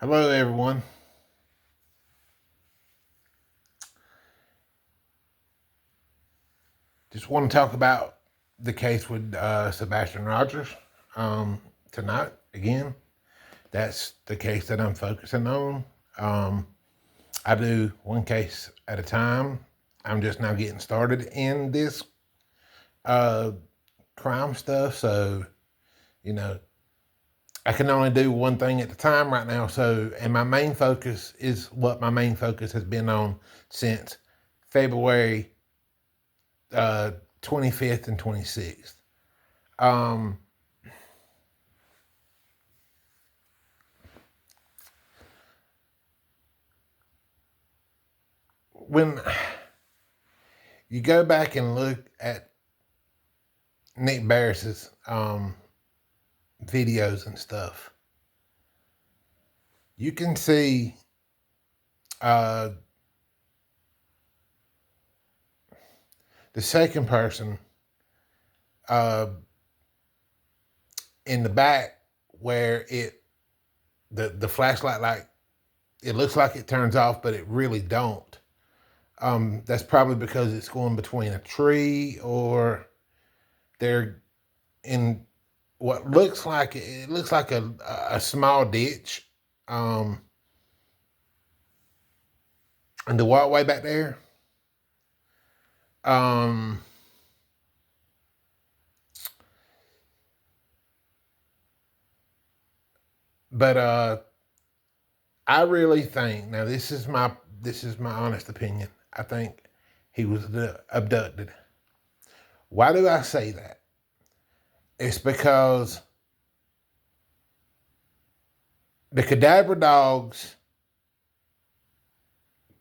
Hello, everyone. Just want to talk about the case with Sebastian Rogers tonight again. That's the case that I'm focusing on. Um, I do one case at a time. I'm just now getting started in this uh, crime stuff, so you know I can only do one thing at a time right now. So, and my main focus is what my main focus has been on since February 25th and 26th. Um, when you go back and look at Nick Barris's videos and stuff, you can see uh, the second person uh, in the back where the flashlight, like, it looks like it turns off, but it really don't. That's probably because it's going between a tree, or they're in what looks like a small ditch, and the walkway back there. Um, but I really think, now this is my honest opinion. I think he was abducted. Why do I say that? It's because the cadaver dogs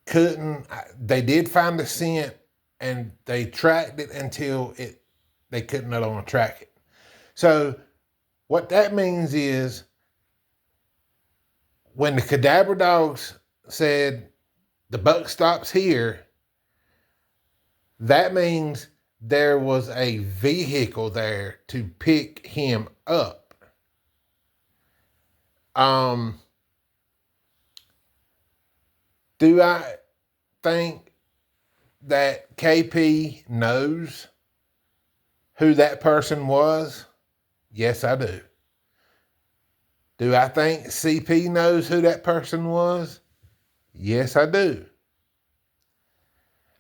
couldn't. They did find the scent, and they tracked it until they couldn't no longer track it. So what that means is, when the cadaver dogs said the buck stops here, that means there was a vehicle there to pick him up. Um, do I think that KP knows who that person was? Yes, I do. Do I think CP knows who that person was? Yes, I do.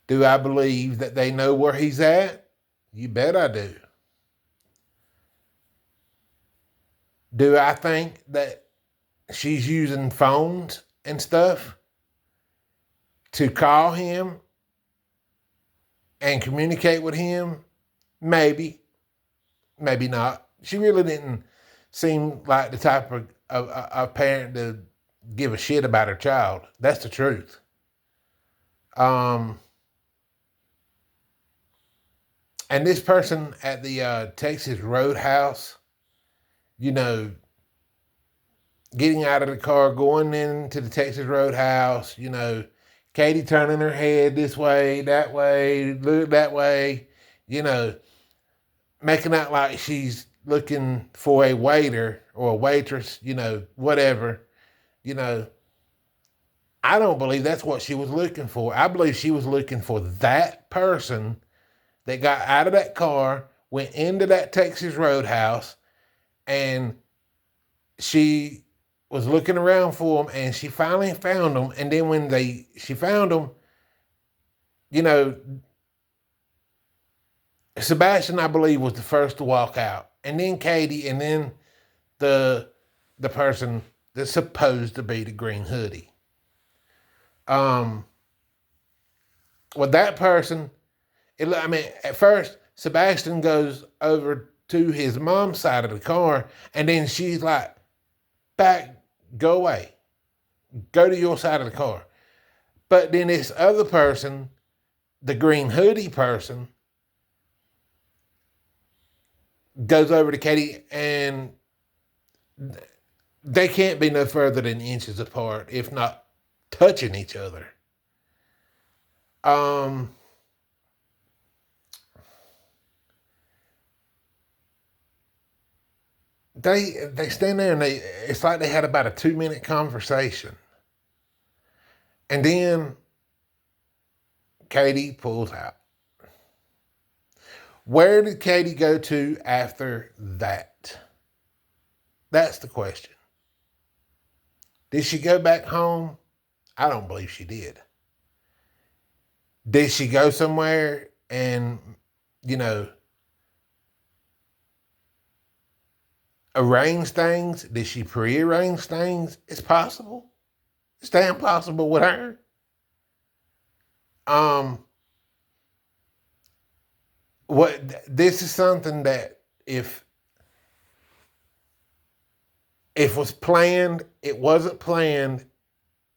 Do I believe that they know where he's at? You bet I do. Do I think that she's using phones and stuff to call him and communicate with him? Maybe, maybe not. She really didn't seem like the type of parent to give a shit about her child. That's the truth. And this person at the Texas Roadhouse, you know, getting out of the car, going into the Texas Roadhouse, Katie turning her head this way, look that way, you know, making out like she's looking for a waiter or a waitress, whatever, you know. I don't believe that's what she was looking for. I believe she was looking for that person that got out of that car, went into that Texas Roadhouse, and she was looking around for them, and she finally found them. And then when she found them, you know, Sebastian, I believe, was the first to walk out, and then Katie, and then the person that's supposed to be the green hoodie. Well, that person, at first Sebastian goes over to his mom's side of the car, and then she's like, "Back, go away, go to your side of the car." But then this other person, the green hoodie person, goes over to Katie, and they can't be no further than inches apart, if not touching each other. they stand there and it's like they had about a 2-minute conversation. And then Katie pulls out. Where did Katie go to after that? That's the question. Did she go back home? I don't believe she did. Did she go somewhere and, arrange things? Did she prearrange things? It's possible. It's damn possible with her. This is something that if was planned, it wasn't planned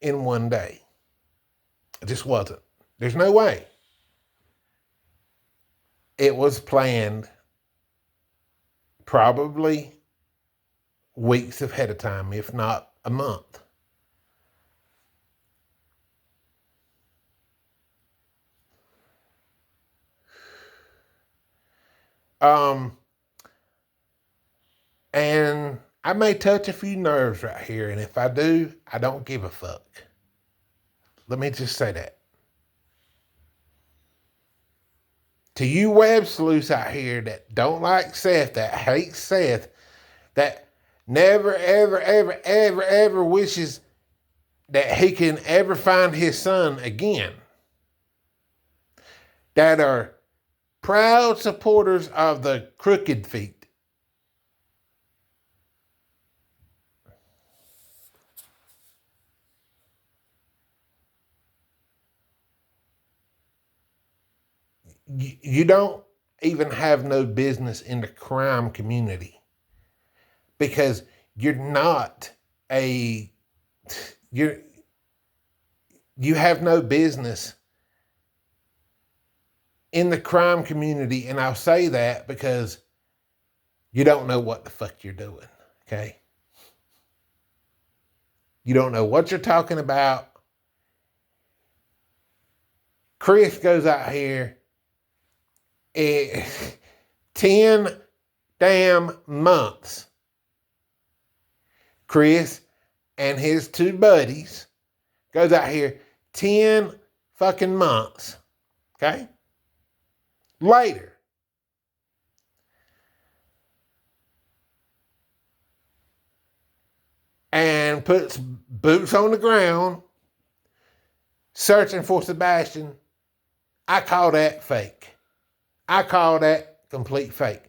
in one day. It just wasn't. There's no way. It was planned probably weeks ahead of time, if not a month. And I may touch a few nerves right here, and if I do, I don't give a fuck. Let me just say that. To you web sleuths out here that don't like Seth, that hate Seth, that never, ever, ever, ever, ever wishes that he can ever find his son again, that are proud supporters of the crooked feet. You don't even have no business in the crime community because you have no business in the crime community. And I'll say that because you don't know what the fuck you're doing. Okay. You don't know what you're talking about. Chris goes out here 10 damn months. Chris and his two buddies goes out here 10 fucking months. Okay? Later. And puts boots on the ground searching for Sebastian. I call that fake. I call that complete fake.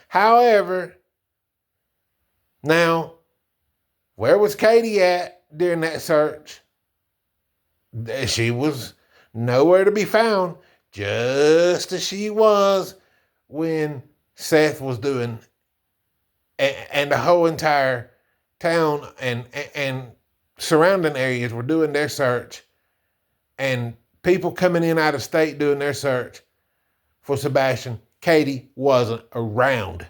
However, now, where was Katie at during that search? She was nowhere to be found, just as she was when Seth was doing, and the whole entire town and surrounding areas were doing their search, and people coming in out of state doing their search for Sebastian. Katie wasn't around.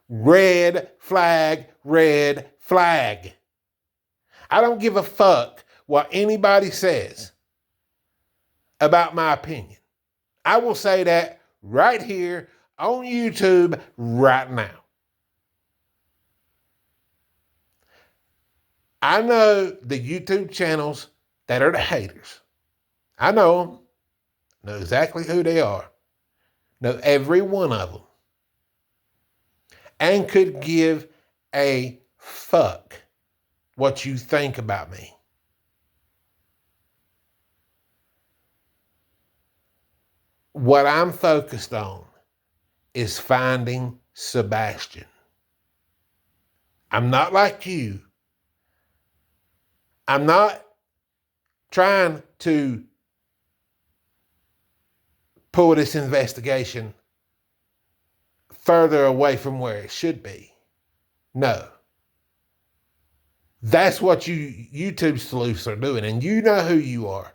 Red flag, red flag. I don't give a fuck what anybody says about my opinion. I will say that right here on YouTube right now. I know the YouTube channels that are the haters. I know them. Know exactly who they are. Know every one of them. And could give a fuck what you think about me. What I'm focused on is finding Sebastian. I'm not like you. I'm not trying to pull this investigation further away from where it should be. No. That's what you YouTube sleuths are doing, and you know who you are.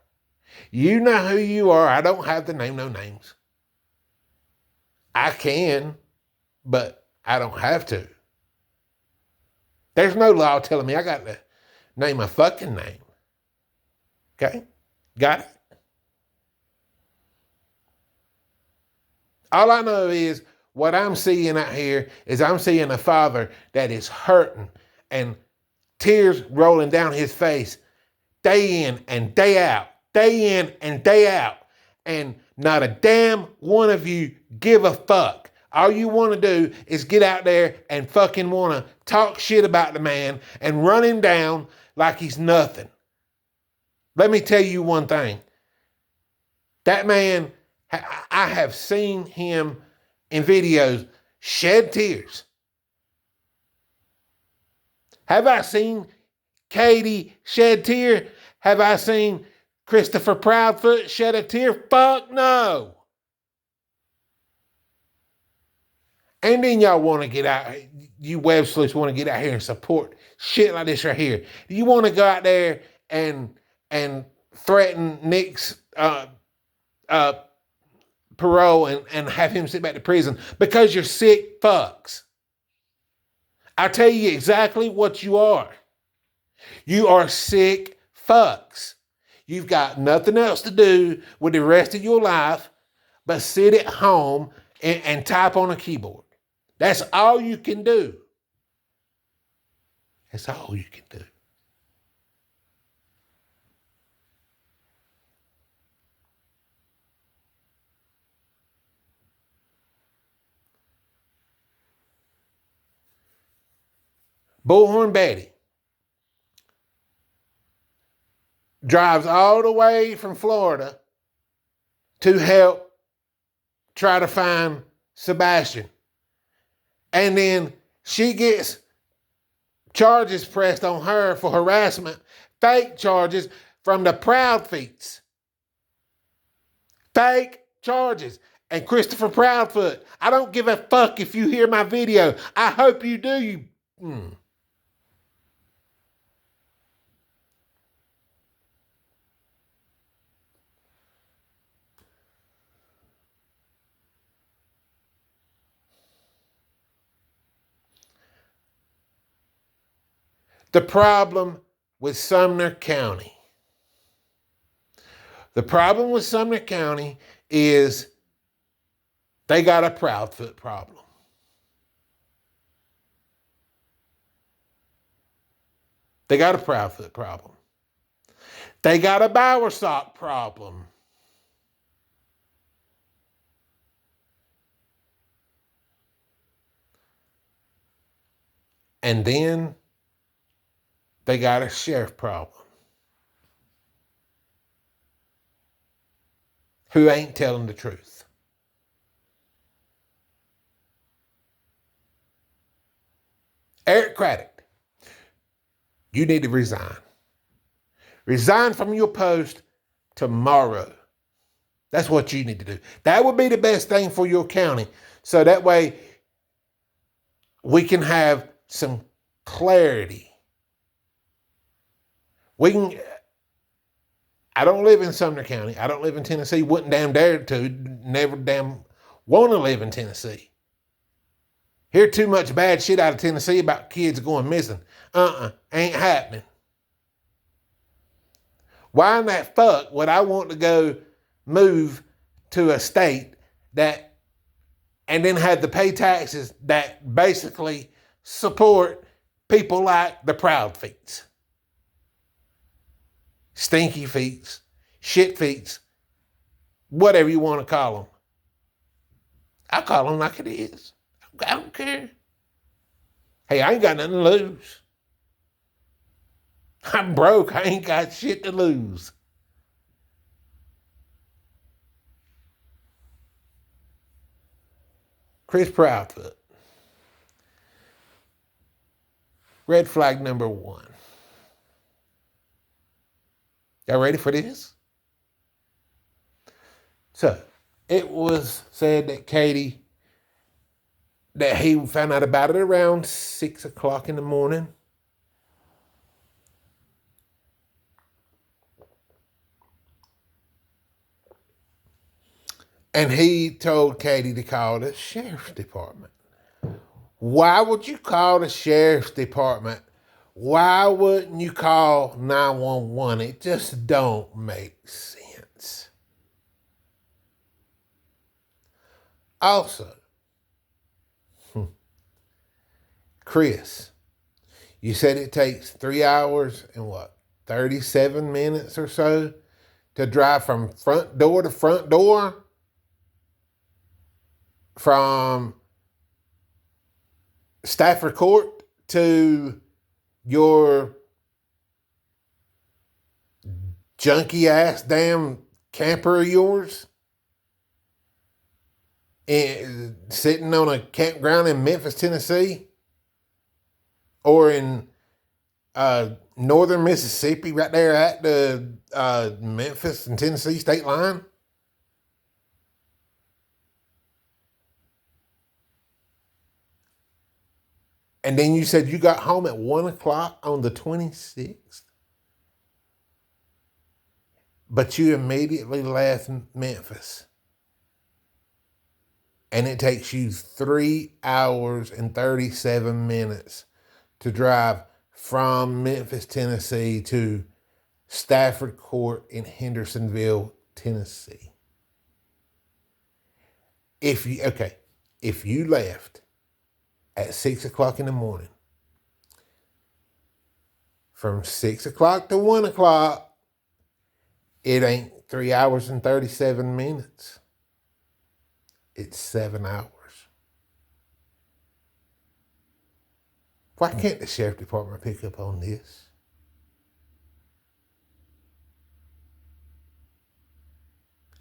You know who you are. I don't have to name no names. I can, but I don't have to. There's no law telling me I got to name a fucking name. Okay? Got it? All I know is what I'm seeing out here is I'm seeing a father that is hurting and tears rolling down his face day in and day out, day in and day out. And not a damn one of you give a fuck. All you want to do is get out there and fucking want to talk shit about the man and run him down like he's nothing. Let me tell you one thing. That man, I have seen him in videos shed tears. Have I seen Katie shed tear? Have I seen Christopher Proudfoot shed a tear? Fuck no. And then y'all want to get out, you web sleuths want to get out here and support shit like this right here. You want to go out there and threaten Nick's parole and have him sit back to prison because you're sick fucks. I tell you exactly what you are. You are sick fucks. You've got nothing else to do with the rest of your life but sit at home and type on a keyboard. That's all you can do. That's all you can do. Bullhorn Betty drives all the way from Florida to help try to find Sebastian. And then she gets charges pressed on her for harassment, fake charges from the Proudfeets. Fake charges. And Christopher Proudfoot, I don't give a fuck if you hear my video. I hope you do. The problem with Sumner County. The problem with Sumner County is they got a Proudfoot problem. They got a Proudfoot problem. They got a Bowersock problem. And then they got a sheriff problem. Who ain't telling the truth. Eric Craddock, you need to resign. Resign from your post tomorrow. That's what you need to do. That would be the best thing for your county. So that way we can have some clarity. I don't live in Sumner County. I don't live in Tennessee. Wouldn't damn dare to. Never damn want to live in Tennessee. Hear too much bad shit out of Tennessee about kids going missing. Ain't happening. Why in that fuck would I want to go move to a state that, and then have to pay taxes that basically support people like the Proudfeets? Stinky feets, shit feets, whatever you want to call them. I call them like it is. I don't care. Hey, I ain't got nothing to lose. I'm broke. I ain't got shit to lose. Chris Proudfoot. Red flag number 1. Y'all ready for this? So, it was said that that he found out about it around 6 o'clock in the morning. And he told Katie to call the sheriff's department. Why would you call the sheriff's department? Why wouldn't you call 911? It just don't make sense. Also, Chris, you said it takes 3 hours and what, 37 minutes or so to drive from front door to front door from Stafford Court to your junky ass damn camper of yours and sitting on a campground in Memphis, Tennessee, or in northern Mississippi, right there at the Memphis and Tennessee state line? And then you said you got home at 1 o'clock on the 26th? But you immediately left Memphis. And it takes you 3 hours and 37 minutes to drive from Memphis, Tennessee to Stafford Court in Hendersonville, Tennessee. If you left at 6 o'clock in the morning, from 6 o'clock to 1 o'clock, it ain't 3 hours and 37 minutes. It's 7 hours. Why can't the sheriff department pick up on this?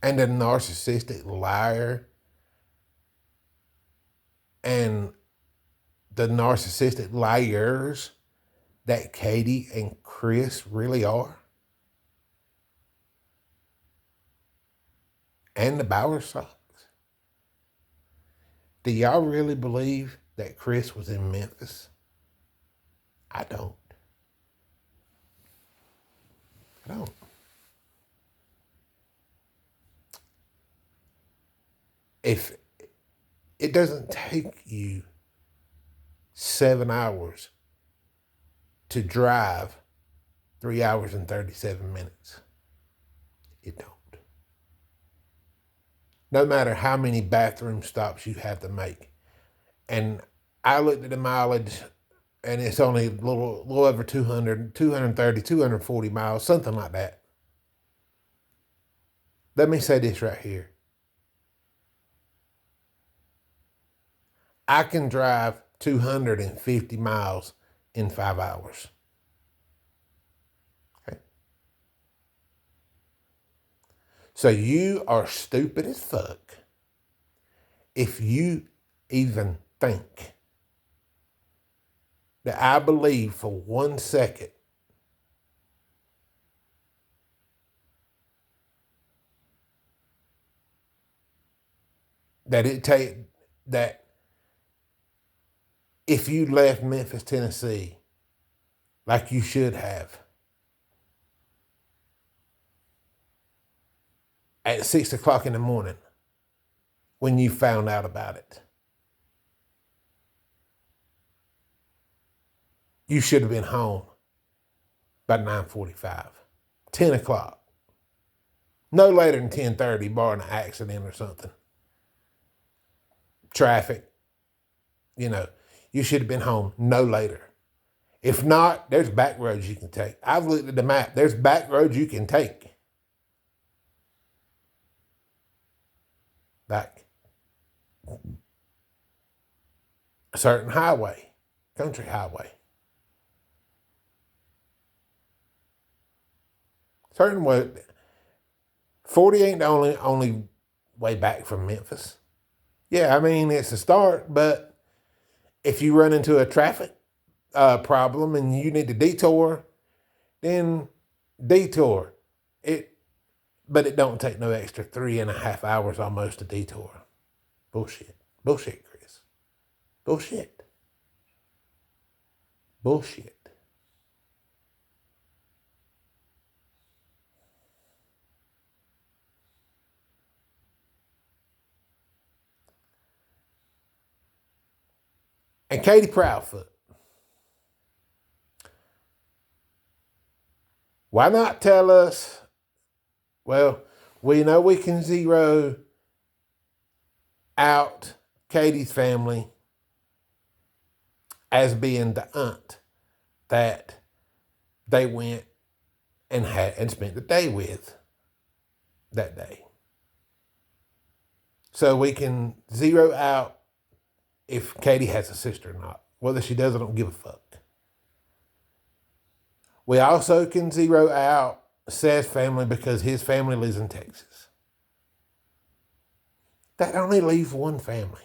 And the narcissistic liar and the narcissistic liars that Katie and Chris really are? And the Bowersocks? Do y'all really believe that Chris was in Memphis? I don't. If it doesn't take you 7 hours to drive 3 hours and 37 minutes, it don't. No matter how many bathroom stops you have to make. And I looked at the mileage, and it's only a little over 200, 230, 240 miles, something like that. Let me say this right here. I can drive 250 miles in 5 hours. Okay? So you are stupid as fuck if you even think that I believe for 1 second that if you left Memphis, Tennessee, like you should have, at 6 o'clock in the morning, when you found out about it, you should have been home by 9:45, 10 o'clock. No later than 10:30, barring an accident or something. Traffic, you should have been home no later. If not, there's back roads you can take. I've looked at the map. There's back roads you can take. Like a certain highway, country highway. Certain way. 40 ain't the only way back from Memphis. Yeah, I mean, it's a start, but if you run into a traffic problem and you need to detour, then detour. But it don't take no extra 3.5 hours almost to detour. Bullshit. Bullshit, Chris. Bullshit. Bullshit. And Katie Proudfoot. Why not tell us, well, we know we can zero out Katie's family as being the aunt that they went and spent the day with that day. So we can zero out if Katie has a sister or not. Whether she does, I don't give a fuck. We also can zero out Seth's family because his family lives in Texas. That only leaves one family.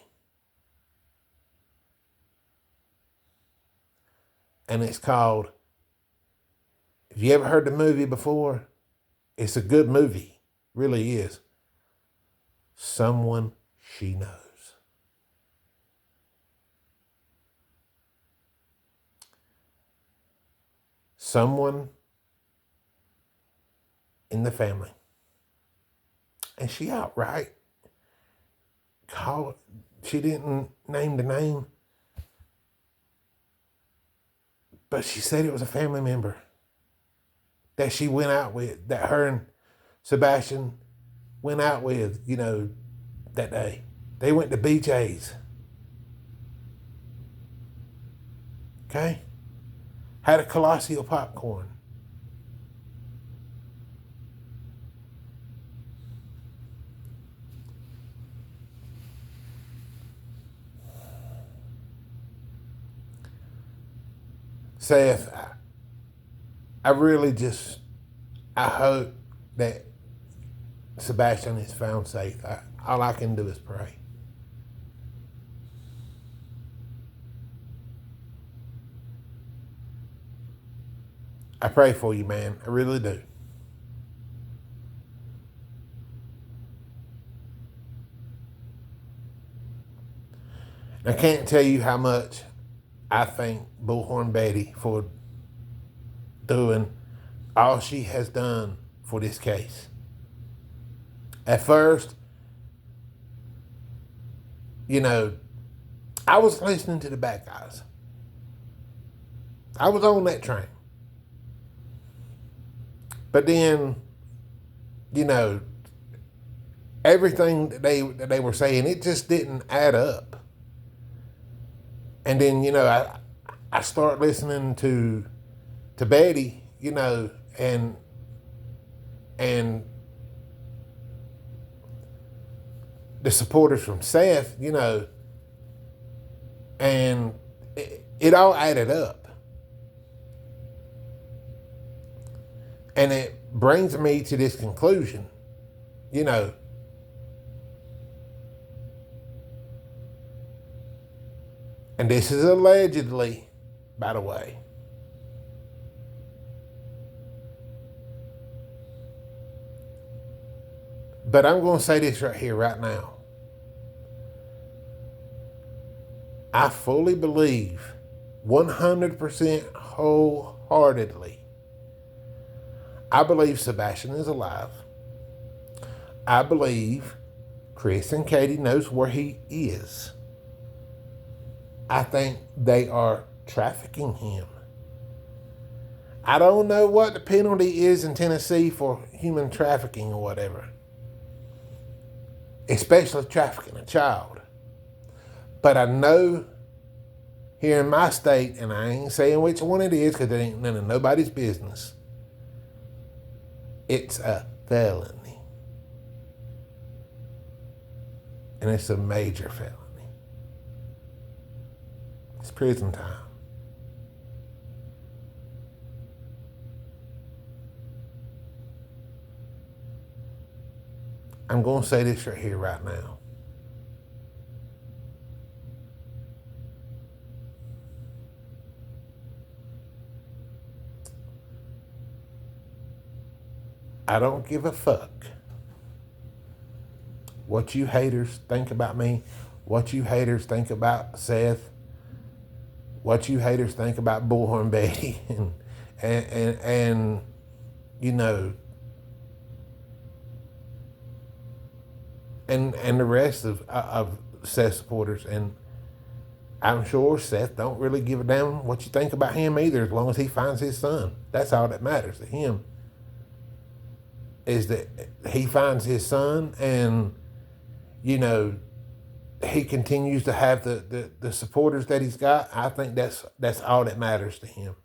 And it's called, have you ever heard the movie before? It's a good movie. Really is. Someone She Knows. Someone in the family. And she outright called, she didn't name the name, but she said it was a family member that she went out with, that her and Sebastian went out with, that day. They went to BJ's. Okay? Had a colossal popcorn. Seth, I really I hope that Sebastian is found safe. All I can do is pray. I pray for you, man. I really do. I can't tell you how much I thank Bullhorn Betty for doing all she has done for this case. At first, I was listening to the bad guys. I was on that train. But then, everything that they were saying, it just didn't add up. And then, I start listening to Betty, and the supporters from Seth, and it all added up. And it brings me to this conclusion, and this is allegedly, by the way. But I'm going to say this right here, right now. I fully believe, 100% wholeheartedly, I believe Sebastian is alive. I believe Chris and Katie knows where he is. I think they are trafficking him. I don't know what the penalty is in Tennessee for human trafficking or whatever, especially trafficking a child. But I know here in my state, and I ain't saying which one it is because it ain't none of nobody's business, it's a felony. And it's a major felony. It's prison time. I'm going to say this right here, right now. I don't give a fuck what you haters think about me, what you haters think about Seth, what you haters think about Bullhorn Betty, and and the rest of Seth supporters. And I'm sure Seth don't really give a damn what you think about him either, as long as he finds his son. That's all that matters to him, is that he finds his son, and he continues to have the supporters that he's got. I think that's all that matters to him.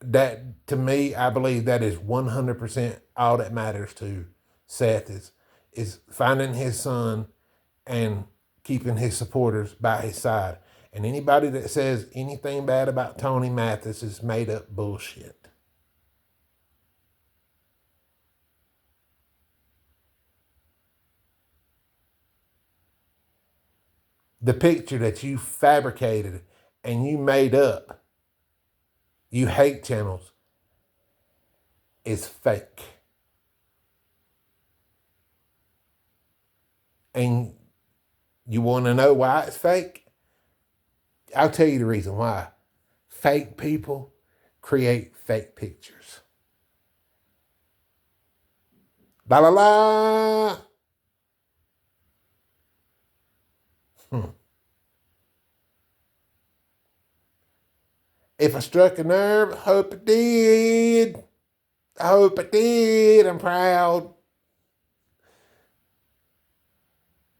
That, to me, I believe that is 100% all that matters to Seth is finding his son and keeping his supporters by his side. And anybody that says anything bad about Tony Mathis is made up bullshit. The picture that you fabricated and you made up, you hate channels, is fake. And you want to know why it's fake? I'll tell you the reason why. Fake people create fake pictures. La la la. If I struck a nerve, hope it did. I hope it did. I'm proud.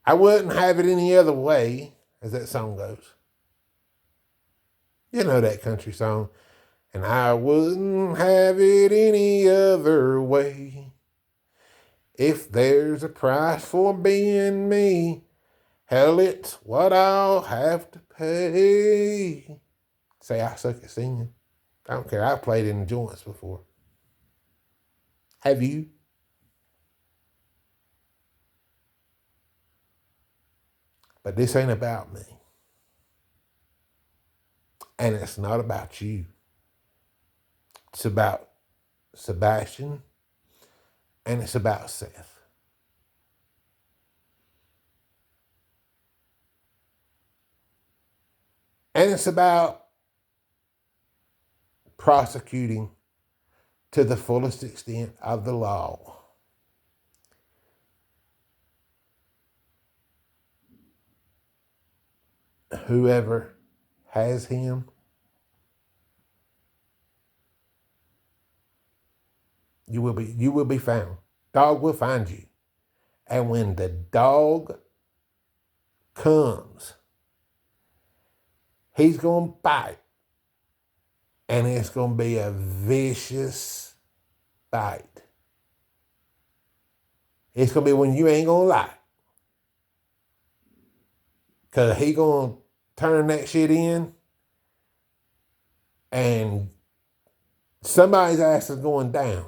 I wouldn't have it any other way, as that song goes. You know that country song. And I wouldn't have it any other way. If there's a price for being me, hell, it's what I'll have to pay. Say I suck at singing. I don't care. I've played in the joints before. Have you? But this ain't about me. And it's not about you. It's about Sebastian, and it's about Seth. And it's about prosecuting to the fullest extent of the law. Whoever has him, you will be found. Dog will find you. And when the dog comes, he's going to bite. And it's going to be a vicious bite. It's going to be when you ain't going to lie. Because he going to turn that shit in. And somebody's ass is going down.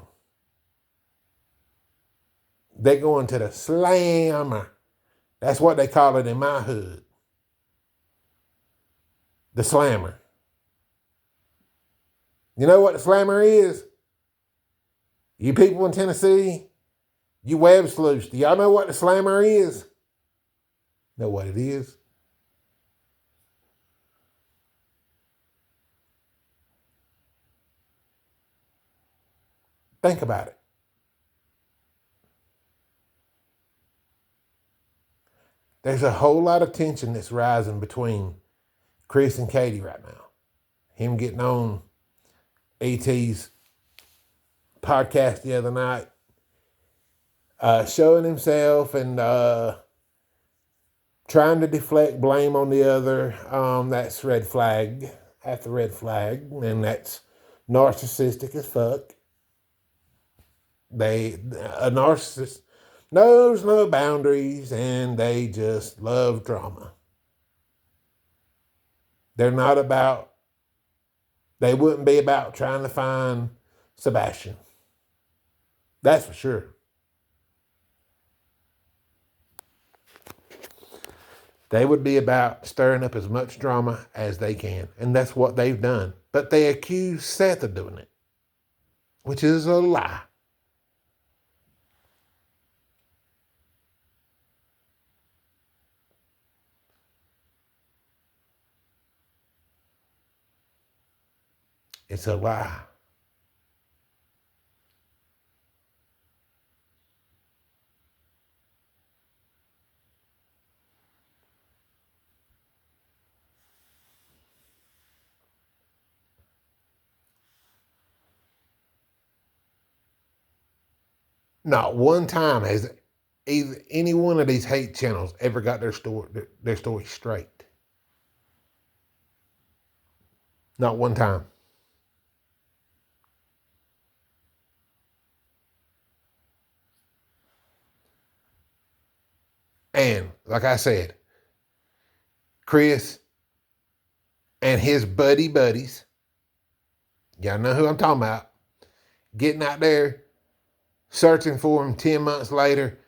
They're going to the slammer. That's what they call it in my hood. The slammer. You know what the slammer is? You people in Tennessee, you web sleuths, do y'all know what the slammer is? Know what it is? Think about it. There's a whole lot of tension that's rising between Chris and Katie right now. Him getting on ET's podcast the other night, showing himself and trying to deflect blame on the other. That's red flag. That's the red flag. And that's narcissistic as fuck. A narcissist knows no boundaries and they just love drama. They wouldn't be about trying to find Sebastian. That's for sure. They would be about stirring up as much drama as they can. And that's what they've done. But they accuse Seth of doing it, which is a lie. It's a lie. Not one time has either any one of these hate channels ever got their story straight. Not one time. And like I said, Chris and his buddies, y'all know who I'm talking about, getting out there, searching for him 10 months later.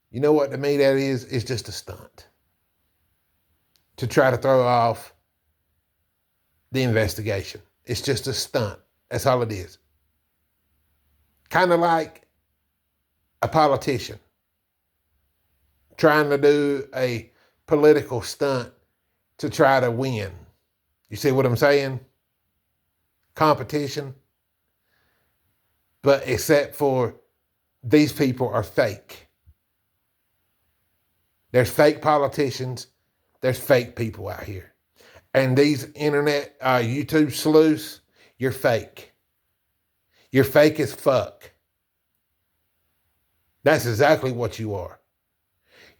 You know what to me that is? It's just a stunt to try to throw off the investigation. It's just a stunt. That's all it is. Kind of like a politician trying to do a political stunt to try to win. You see what I'm saying? Competition. But except for these people are fake. There's fake politicians. There's fake people out here. And these internet, YouTube sleuths, you're fake. You're fake as fuck. That's exactly what you are.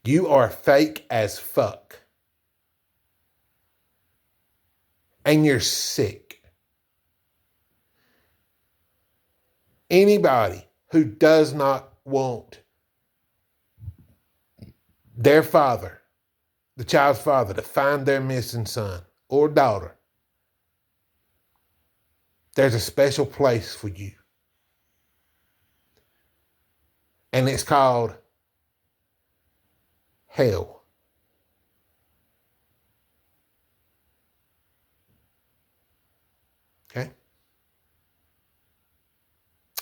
You are fake as fuck. And you're sick. Anybody who does not want their father, the child's father, to find their missing son or daughter, there's a special place for you. And it's called hell. Okay?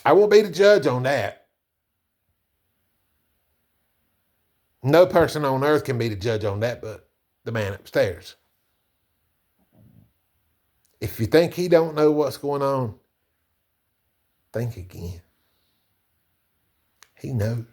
I won't be the judge on that. No person on earth can be the judge on that but the man upstairs. If you think he don't know what's going on, think again. He knows.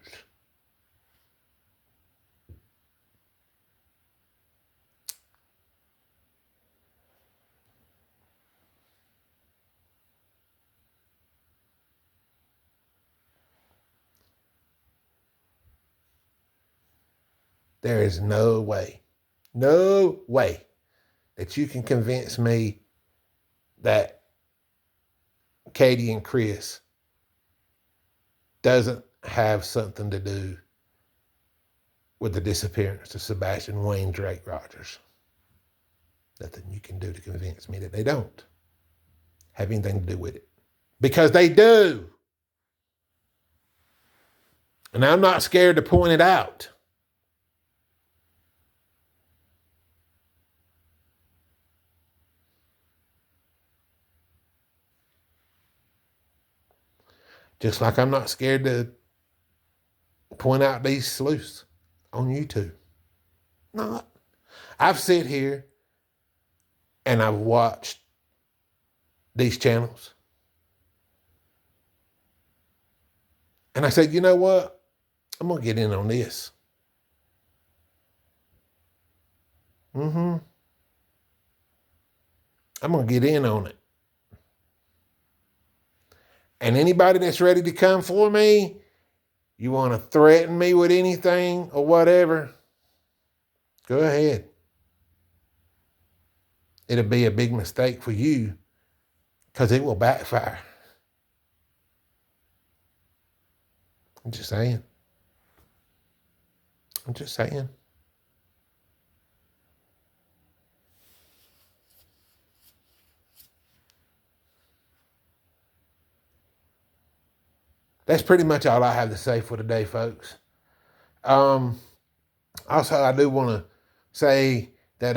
There is no way that you can convince me that Katie and Chris doesn't have something to do with the disappearance of Sebastian Wayne Drake Rogers. Nothing you can do to convince me that they don't have anything to do with it. Because they do. And I'm not scared to point it out. Just like I'm not scared to point out these sleuths on YouTube. Not. I've sit here and I've watched these channels. And I said, you know what? I'm going to get in on this. I'm going to get in on it. And anybody that's ready to come for me, you want to threaten me with anything or whatever, go ahead. It'll be a big mistake for you because it will backfire. I'm just saying. That's pretty much all I have to say for today, folks. Also, I do want to say that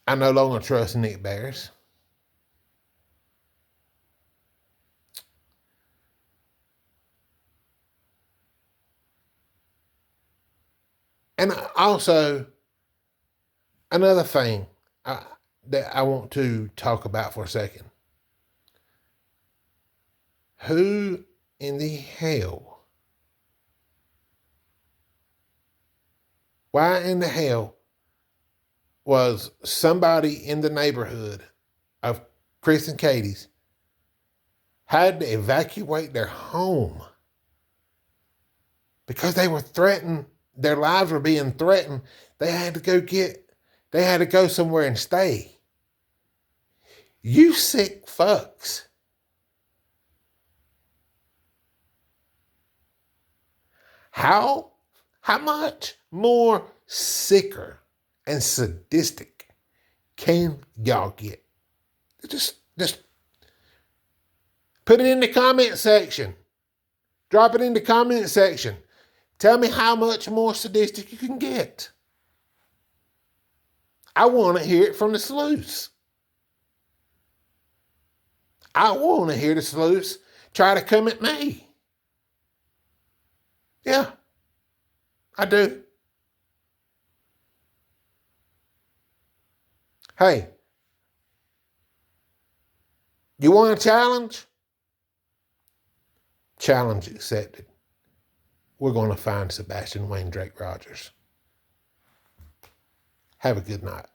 I no longer trust Nick Bears. And also, another thing that I want to talk about for a second. Who in the hell? Why in the hell was somebody in the neighborhood of Chris and Katie's had to evacuate their home because they were threatened. Their lives were being threatened. They had to go somewhere and stay. You sick fucks. How much more sicker and sadistic can y'all get? Just put it in the comment section. Drop it in the comment section. Tell me how much more sadistic you can get. I want to hear it from the sleuths. I want to hear the sleuths try to come at me. Yeah, I do. Hey, you want a challenge? Challenge accepted. We're going to find Sebastian Wayne Drake Rogers. Have a good night.